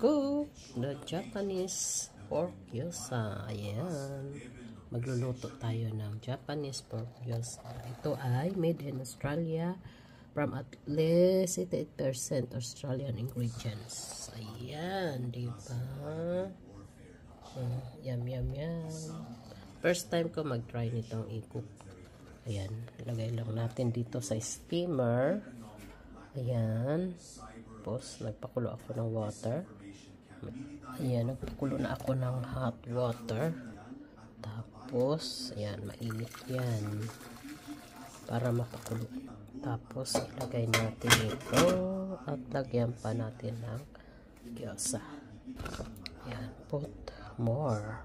cook the Japanese pork gyoza. Ayan. Magluluto tayo ng Japanese pork gyoza. Ito ay made in Australia from at least 88% Australian ingredients. Ayan, diba? Yum, yum, yum. First time ko mag-try nitong i-cook. Ayan, lagay lang natin dito sa steamer. Ayan. Tapos, nagpakulo ako ng water. Ayan, nagpakulo na ako ng hot water. Tapos, ayan, mainit yan. Para mapakulo. Tapos, ilagay natin ito. At lagyan pa natin ng gyoza. Ayan, put more.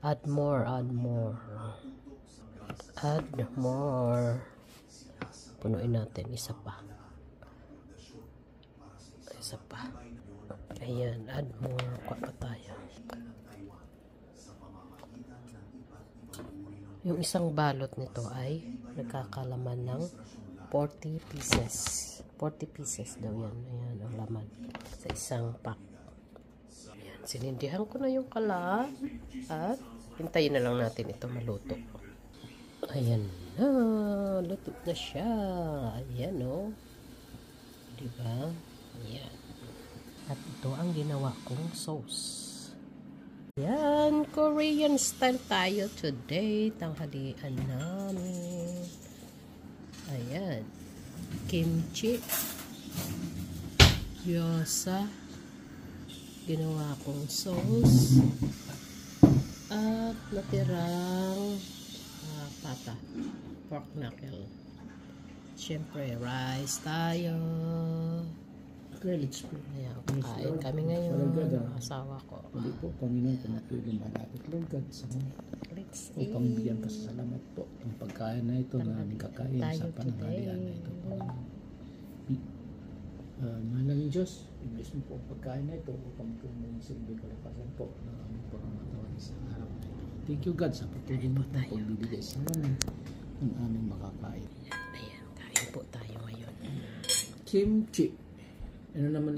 Add more, add more. Add more. Punuin natin, isa pa. Isa pa. Ayan, add more. Kuha pa tayo. Yung isang balot nito ay nagkakalaman ng 40 pieces. 40 pieces daw yan. Ayan, ang laman. Sa isang pack. Ayan, sinindihan ko na yung kalan. At hintayin na lang natin ito maluto. Ayan na. Luto na siya. Ayan o. Diba? Ayan. At ito ang ginawa kong sauce. Ayan, Korean style tayo today. Tanghalian namin. Ayan. Kimchi. Gyoza. Ginawa kong sauce. At natirang pata. Pork knuckle. Siyempre, rice tayo. Okay, let's go. Ayan, kain kami ngayon. Asawa ko. Hindi po, Panginoon, kumatuloy malapit Lord God sa mga. Let's eat. Upang bigyan ka sa salamat po. Ang pagkain na ito na aming kakain sa pananghalian na ito po. Mahal ng Diyos, i-bless mo po ang pagkain na ito upang tumulong sa ibig kalakasan po ng aming pangangatawan sa araw na ito. Thank you God sa patuloy mo po pagbibigay sa amin ng aming makakain. Ayan, kain po tayo ngayon. Kimchi. Ano naman